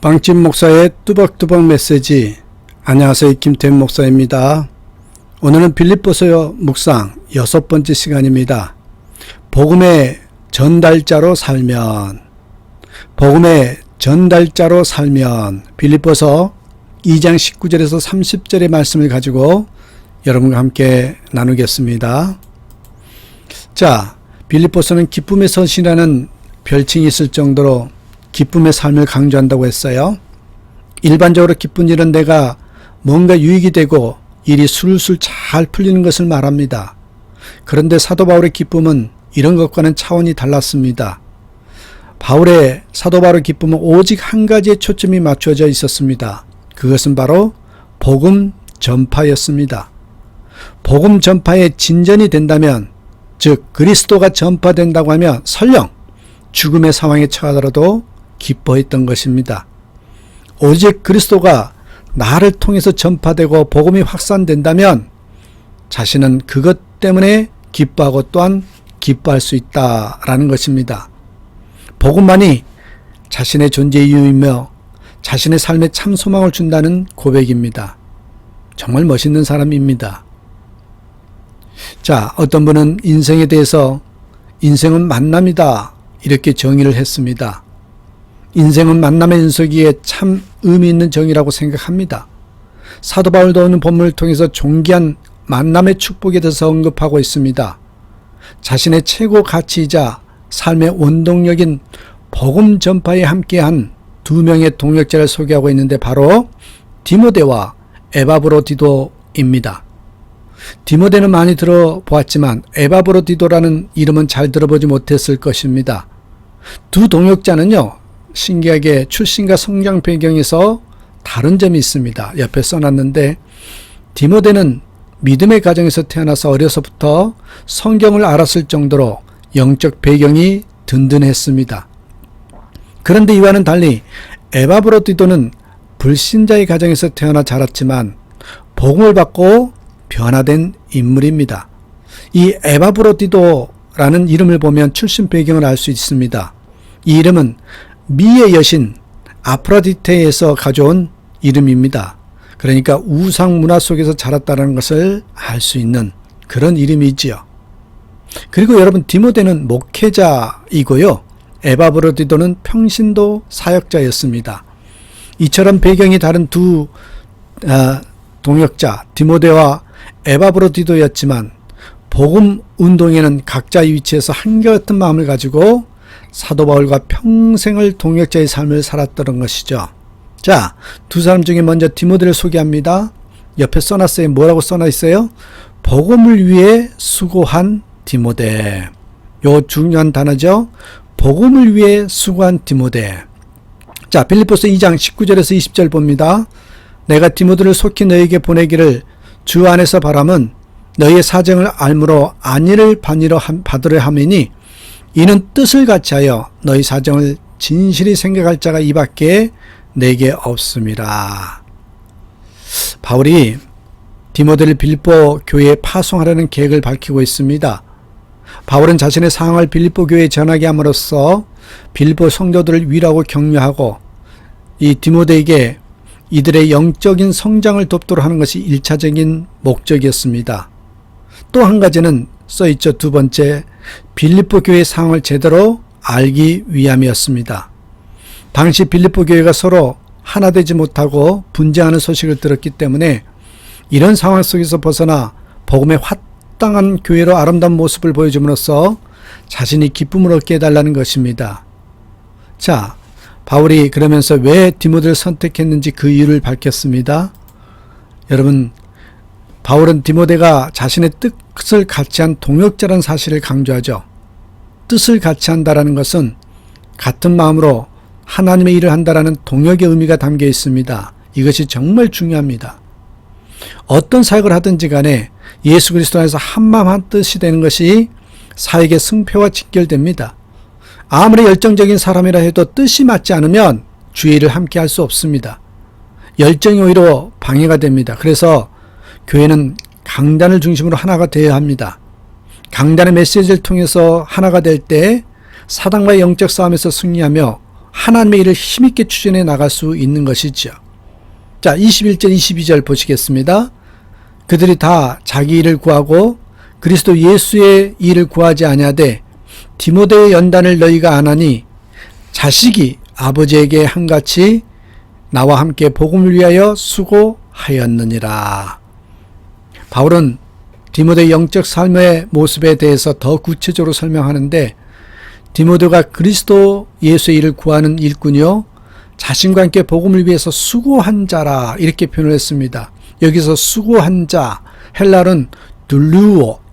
빵집 목사의 뚜벅뚜벅 메시지. 안녕하세요, 김태훈 목사입니다. 오늘은 빌립보서 묵상 6번째 시간입니다. 복음의 전달자로 살면, 빌립보서 2장 19절에서 30절의 말씀을 가지고 여러분과 함께 나누겠습니다. 자, 빌립보서는 기쁨의 서신이라는 별칭이 있을 정도로 기쁨의 삶을 강조한다고 했어요. 일반적으로 기쁜 일은 내가 뭔가 유익이 되고 일이 술술 잘 풀리는 것을 말합니다. 그런데 사도 바울의 기쁨은 이런 것과는 차원이 달랐습니다. 사도 바울의 기쁨은 오직 한 가지에 초점이 맞춰져 있었습니다. 그것은 바로 복음 전파였습니다. 복음 전파에 진전이 된다면, 즉 그리스도가 전파된다고 하면 설령 죽음의 상황에 처하더라도 기뻐했던 것입니다. 오직 그리스도가 나를 통해서 전파되고 복음이 확산된다면 자신은 그것 때문에 기뻐하고 또한 기뻐할 수 있다라는 것입니다. 복음만이 자신의 존재 이유이며 자신의 삶에 참 소망을 준다는 고백입니다. 정말 멋있는 사람입니다. 자, 어떤 분은 인생에 대해서 인생은 만남이다 이렇게 정의를 했습니다. 인생은 만남의 연속이기에 참 의미 있는 정의라고 생각합니다. 사도 바울도 오늘 본문을 통해서 존귀한 만남의 축복에 대해서 언급하고 있습니다. 자신의 최고 가치이자 삶의 원동력인 복음 전파에 함께한 두 명의 동역자를 소개하고 있는데 바로 디모데와 에바브로디도입니다. 디모데는 많이 들어보았지만 에바브로디도라는 이름은 잘 들어보지 못했을 것입니다. 두 동역자는요, 신기하게 출신과 성장 배경에서 다른 점이 있습니다. 옆에 써놨는데, 디모데는 믿음의 가정에서 태어나서 어려서부터 성경을 알았을 정도로 영적 배경이 든든했습니다. 그런데 이와는 달리 에바브로디도는 불신자의 가정에서 태어나 자랐지만 복음을 받고 변화된 인물입니다. 이 에바브로디도라는 이름을 보면 출신 배경을 알 수 있습니다. 이 이름은 미의 여신 아프로디테에서 가져온 이름입니다. 그러니까 우상 문화 속에서 자랐다는 것을 알 수 있는 그런 이름이지요. 그리고 여러분, 디모데는 목회자이고요, 에바브로디도는 평신도 사역자였습니다. 이처럼 배경이 다른 두 동역자 디모데와 에바브로디도였지만 복음 운동에는 각자의 위치에서 한결같은 마음을 가지고 사도 바울과 평생을 동역자의 삶을 살았던 것이죠. 자, 두 사람 중에 먼저 디모데를 소개합니다. 옆에 써놨어요. 뭐라고 써놔 있어요? 복음을 위해 수고한 디모데. 요 중요한 단어죠. 복음을 위해 수고한 디모데. 자, 빌립보서 2장 19절에서 20절 봅니다. 내가 디모데를 속히 너에게 보내기를 주 안에서 바람은 너희의 사정을 알므로 안위를 받으려 함이니 이는 뜻을 같이 하여 너희 사정을 진실히 생각할 자가 이밖에 내게 없음이라. 바울이 디모데를 빌립보 교회에 파송하려는 계획을 밝히고 있습니다. 바울은 자신의 상황을 빌립보 교회에 전하게 함으로써 빌립보 성도들을 위로하고 격려하고 이 디모데에게 이들의 영적인 성장을 돕도록 하는 것이 1차적인 목적이었습니다. 또 한 가지는 써있죠. 두 번째, 빌립보 교회의 상황을 제대로 알기 위함이었습니다. 당시 빌립보 교회가 서로 하나 되지 못하고 분쟁하는 소식을 들었기 때문에 이런 상황 속에서 벗어나 복음의 합당한 교회로 아름다운 모습을 보여줌으로써 자신이 기쁨을 얻게 해달라는 것입니다. 자, 바울이 그러면서 왜 디모데를 선택했는지 그 이유를 밝혔습니다. 여러분, 바울은 디모데가 자신의 뜻을 같이 한 동역자라는 사실을 강조하죠. 뜻을 같이 한다라는 것은 같은 마음으로 하나님의 일을 한다라는 동역의 의미가 담겨 있습니다. 이것이 정말 중요합니다. 어떤 사역을 하든지 간에 예수 그리스도 안에서 한마음 한뜻이 되는 것이 사역의 승패와 직결됩니다. 아무리 열정적인 사람이라 해도 뜻이 맞지 않으면 주의 일을 함께 할 수 없습니다. 열정이 오히려 방해가 됩니다. 그래서 교회는 강단을 중심으로 하나가 되어야 합니다. 강단의 메시지를 통해서 하나가 될 때 사단과의 영적 싸움에서 승리하며 하나님의 일을 힘있게 추진해 나갈 수 있는 것이죠. 자, 21절 22절 보시겠습니다. 그들이 다 자기 일을 구하고 그리스도 예수의 일을 구하지 아니하되 디모데의 연단을 너희가 안 하니 자식이 아버지에게 한같이 나와 함께 복음을 위하여 수고하였느니라. 바울은 디모데의 영적 삶의 모습에 대해서 더 구체적으로 설명하는데, 디모데가 그리스도 예수의 일을 구하는 일꾼이요 자신과 함께 복음을 위해서 수고한 자라 이렇게 표현을 했습니다. 여기서 수고한 자, 헬라는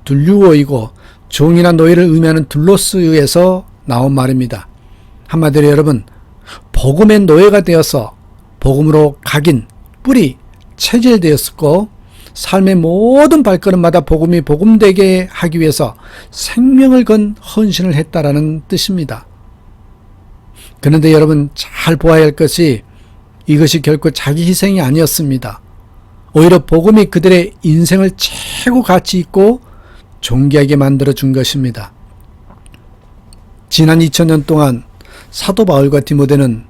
둘루오이고 종이나 노예를 의미하는 둘로스에서 나온 말입니다. 한마디로 여러분, 복음의 노예가 되어서 복음으로 각인, 뿌리, 체질되었고 삶의 모든 발걸음마다 복음이 복음되게 하기 위해서 생명을 건 헌신을 했다라는 뜻입니다. 그런데 여러분 잘 보아야 할 것이 이것이 결코 자기 희생이 아니었습니다. 오히려 복음이 그들의 인생을 최고 가치 있고 존귀하게 만들어준 것입니다. 지난 2000년 동안 사도 바울과 디모데는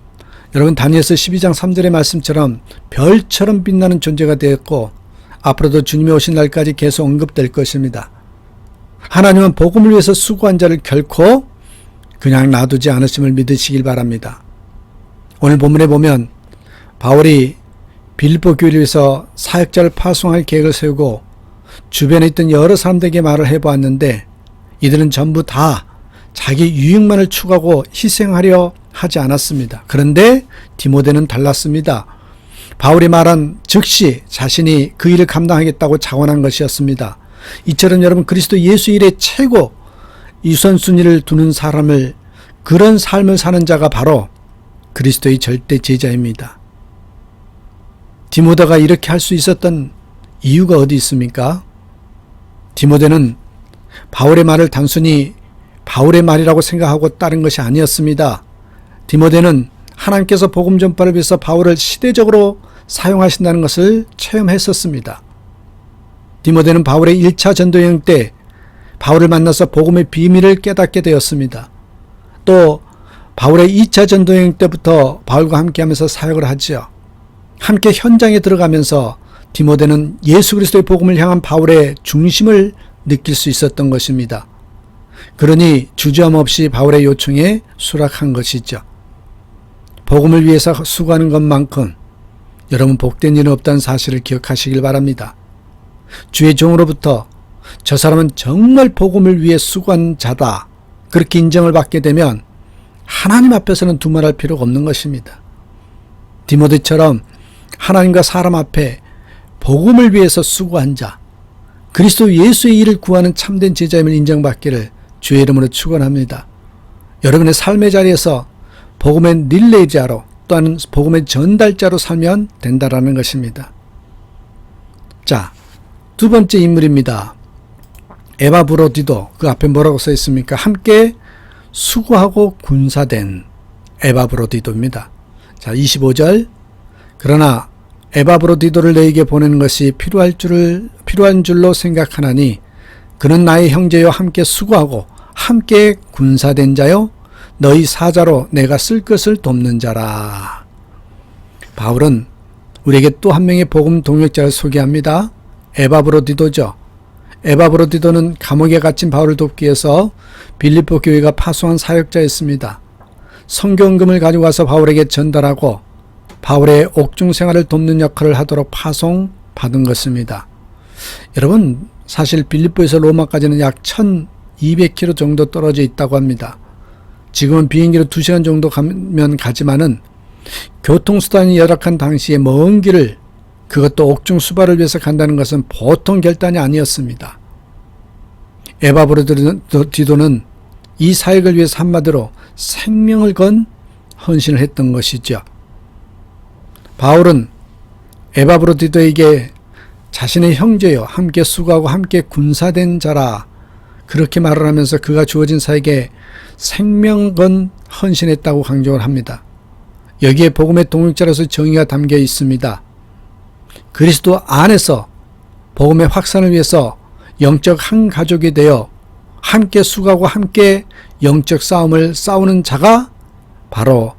여러분 다니엘서 12장 3절의 말씀처럼 별처럼 빛나는 존재가 되었고 앞으로도 주님이 오신 날까지 계속 언급될 것입니다. 하나님은 복음을 위해서 수고한 자를 결코 그냥 놔두지 않으심을 믿으시길 바랍니다. 오늘 본문에 보면 바울이 빌립보 교회를 위해서 사역자를 파송할 계획을 세우고 주변에 있던 여러 사람들에게 말을 해보았는데 이들은 전부 다 자기 유익만을 추구하고 희생하려 하지 않았습니다. 그런데 디모데는 달랐습니다. 바울이 말한 즉시 자신이 그 일을 감당하겠다고 자원한 것이었습니다. 이처럼 여러분 그리스도 예수 일의 최고 우선순위를 두는 사람을, 그런 삶을 사는 자가 바로 그리스도의 절대 제자입니다. 디모데가 이렇게 할 수 있었던 이유가 어디 있습니까? 디모데는 바울의 말을 단순히 바울의 말이라고 생각하고 따른 것이 아니었습니다. 디모데는 하나님께서 복음 전파를 위해서 바울을 시대적으로 사용하신다는 것을 체험했었습니다. 디모데는 바울의 1차 전도여행 때 바울을 만나서 복음의 비밀을 깨닫게 되었습니다. 또 바울의 2차 전도여행 때부터 바울과 함께하면서 사역을 하지요. 함께 현장에 들어가면서 디모데는 예수 그리스도의 복음을 향한 바울의 중심을 느낄 수 있었던 것입니다. 그러니 주저함 없이 바울의 요청에 수락한 것이죠. 복음을 위해서 수고하는 것만큼 여러분 복된 일은 없다는 사실을 기억하시길 바랍니다. 주의 종으로부터 저 사람은 정말 복음을 위해 수고한 자다, 그렇게 인정을 받게 되면 하나님 앞에서는 두말할 필요가 없는 것입니다. 디모데처럼 하나님과 사람 앞에 복음을 위해서 수고한 자, 그리스도 예수의 일을 구하는 참된 제자임을 인정받기를 주의 이름으로 축원합니다. 여러분의 삶의 자리에서 복음의 릴레이자로 또는 복음의 전달자로 살면 된다라는 것입니다. 자, 두 번째 인물입니다. 에바브로디도, 그 앞에 뭐라고 써 있습니까? 함께 수고하고 군사된 에바브로디도입니다. 자, 25절. 그러나 에바브로디도를 너에게 보내는 것이 필요한 줄로 생각하나니 그는 나의 형제요 함께 수고하고 함께 군사된 자요 너희 사자로 내가 쓸 것을 돕는 자라. 바울은 우리에게 또 한 명의 복음 동역자를 소개합니다. 에바브로디도죠. 에바브로디도는 감옥에 갇힌 바울을 돕기 위해서 빌립보 교회가 파송한 사역자였습니다. 성경금을 가지고 와서 바울에게 전달하고 바울의 옥중 생활을 돕는 역할을 하도록 파송받은 것입니다. 여러분, 사실 빌립보에서 로마까지는 약 1200km 정도 떨어져 있다고 합니다. 지금은 비행기로 2시간 정도 가면 가지만은 교통수단이 열악한 당시에 먼 길을, 그것도 옥중 수발을 위해서 간다는 것은 보통 결단이 아니었습니다. 에바브로디도는 이 사역을 위해서 한마디로 생명을 건 헌신을 했던 것이죠. 바울은 에바브로디도에게 자신의 형제여 함께 수고하고 함께 군사된 자라, 그렇게 말을 하면서 그가 주어진 사역에 생명 건 헌신했다고 강조를 합니다. 여기에 복음의 동역자로서 정의가 담겨 있습니다. 그리스도 안에서 복음의 확산을 위해서 영적 한 가족이 되어 함께 수고하고 함께 영적 싸움을 싸우는 자가 바로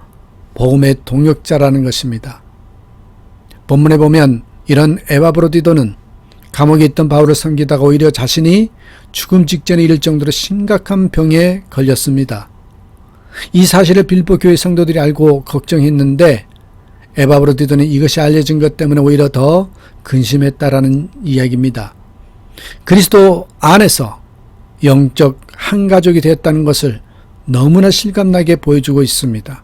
복음의 동역자라는 것입니다. 본문에 보면 이런 에바브로디도는 감옥에 있던 바울을 섬기다가 오히려 자신이 죽음 직전에 이를 정도로 심각한 병에 걸렸습니다. 이 사실을 빌립보 교회 성도들이 알고 걱정했는데 에바브로디도는 이것이 알려진 것 때문에 오히려 더 근심했다라는 이야기입니다. 그리스도 안에서 영적 한 가족이 되었다는 것을 너무나 실감나게 보여주고 있습니다.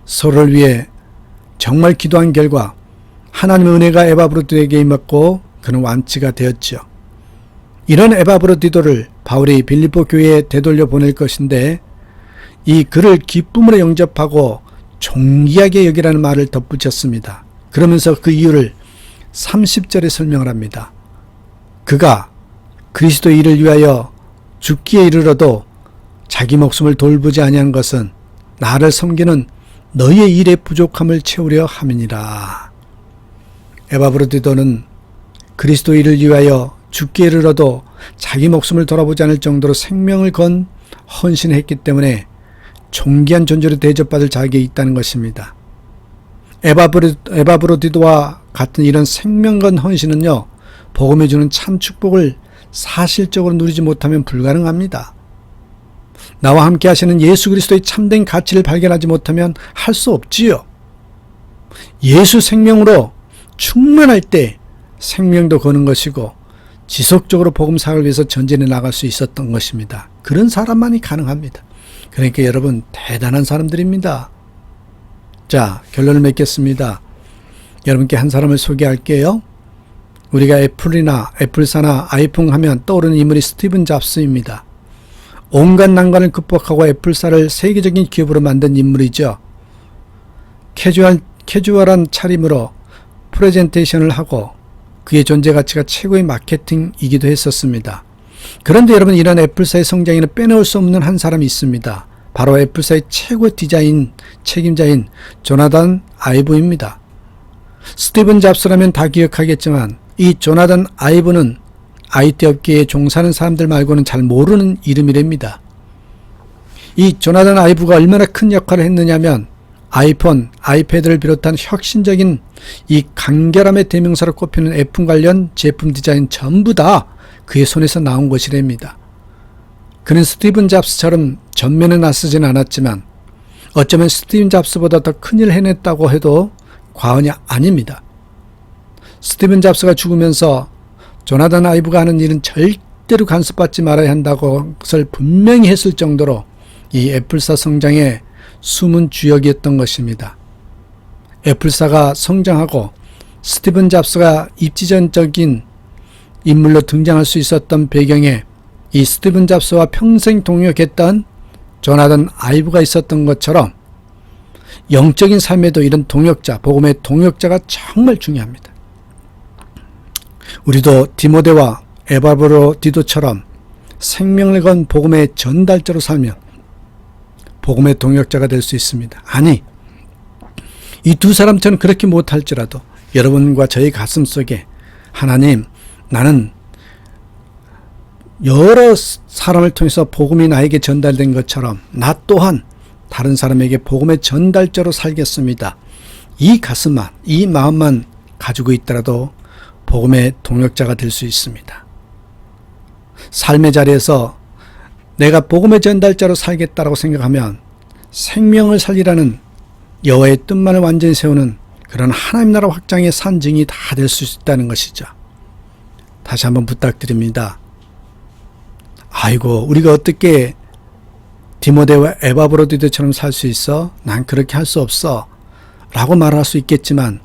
서로를 위해 정말 기도한 결과 하나님의 은혜가 에바브로디도에게 임했고 그는 완치가 되었죠. 이런 에바브로디도를 바울이 빌립보 교회에 되돌려 보낼 것인데 이 그를 기쁨으로 영접하고 존귀하게 여기라는 말을 덧붙였습니다. 그러면서 그 이유를 30절에 설명을 합니다. 그가 그리스도의 일을 위하여 죽기에 이르러도 자기 목숨을 돌보지 아니한 것은 나를 섬기는 너희의 일의 부족함을 채우려 함이니라. 에바브로디도는 그리스도의 일을 위하여 죽기에 이르러도 자기 목숨을 돌아보지 않을 정도로 생명을 건 헌신했기 때문에 존귀한 존재로 대접받을 자격이 있다는 것입니다. 에바브로디도와 같은 이런 생명 건 헌신은요, 복음에 주는 참 축복을 사실적으로 누리지 못하면 불가능합니다. 나와 함께 하시는 예수 그리스도의 참된 가치를 발견하지 못하면 할 수 없지요. 예수 생명으로 충만할 때 생명도 거는 것이고 지속적으로 복음 사역을 위해서 전진해 나갈 수 있었던 것입니다. 그런 사람만이 가능합니다. 그러니까 여러분 대단한 사람들입니다. 자, 결론을 맺겠습니다. 여러분께 한 사람을 소개할게요. 우리가 애플사나 아이폰 하면 떠오르는 인물이 스티븐 잡스입니다. 온갖 난관을 극복하고 애플사를 세계적인 기업으로 만든 인물이죠. 캐주얼한 차림으로 프레젠테이션을 하고 그의 존재 가치가 최고의 마케팅이기도 했었습니다. 그런데 여러분 이런 애플사의 성장에는 빼놓을 수 없는 한 사람이 있습니다. 바로 애플사의 최고 디자인 책임자인 조나단 아이브입니다. 스티븐 잡스라면 다 기억하겠지만 이 조나단 아이브는 IT 업계에 종사하는 사람들 말고는 잘 모르는 이름이랍니다. 이 조나단 아이브가 얼마나 큰 역할을 했느냐면 아이폰, 아이패드를 비롯한 혁신적인 이 간결함의 대명사로 꼽히는 애플 관련 제품 디자인 전부 다 그의 손에서 나온 것이랍니다. 그는 스티븐 잡스처럼 전면에 나서진 않았지만 어쩌면 스티븐 잡스보다 더 큰일을 해냈다고 해도 과언이 아닙니다. 스티븐 잡스가 죽으면서 조나단 아이브가 하는 일은 절대로 간섭받지 말아야 한다고 것을 분명히 했을 정도로 이 애플사 성장의 숨은 주역이었던 것입니다. 애플사가 성장하고 스티븐 잡스가 입지전적인 인물로 등장할 수 있었던 배경에 이 스티븐 잡스와 평생 동역했던 조나단 아이브가 있었던 것처럼 영적인 삶에도 이런 동역자, 복음의 동역자가 정말 중요합니다. 우리도 디모데와 에바브로디도처럼 생명을 건 복음의 전달자로 살면 복음의 동역자가 될 수 있습니다. 아니, 이 두 사람처럼 그렇게 못할지라도 여러분과 저희 가슴 속에 하나님, 나는 여러 사람을 통해서 복음이 나에게 전달된 것처럼 나 또한 다른 사람에게 복음의 전달자로 살겠습니다. 이 가슴만, 이 마음만 가지고 있더라도 복음의 동역자가 될 수 있습니다. 삶의 자리에서 내가 복음의 전달자로 살겠다라고 생각하면 생명을 살리라는 여호와의 뜻만을 완전히 세우는 그런 하나님 나라 확장의 산증이 다 될 수 있다는 것이죠. 다시 한번 부탁드립니다. 아이고, 우리가 어떻게 디모데와 에바브로디도처럼 살 수 있어? 난 그렇게 할 수 없어 라고 말할 수 있겠지만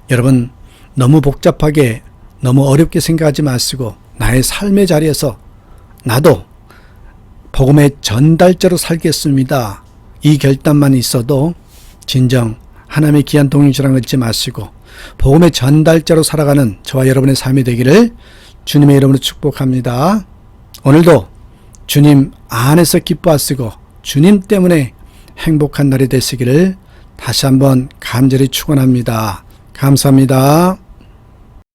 여러분 너무 복잡하게 너무 어렵게 생각하지 마시고 나의 삶의 자리에서 나도 복음의 전달자로 살겠습니다. 이 결단만 있어도 진정 하나님의 귀한 동행자라는 걸 잊지 마시고 복음의 전달자로 살아가는 저와 여러분의 삶이 되기를 주님의 이름으로 축복합니다. 오늘도 주님 안에서 기뻐하시고 주님 때문에 행복한 날이 되시기를 다시 한번 간절히 축원합니다. 감사합니다.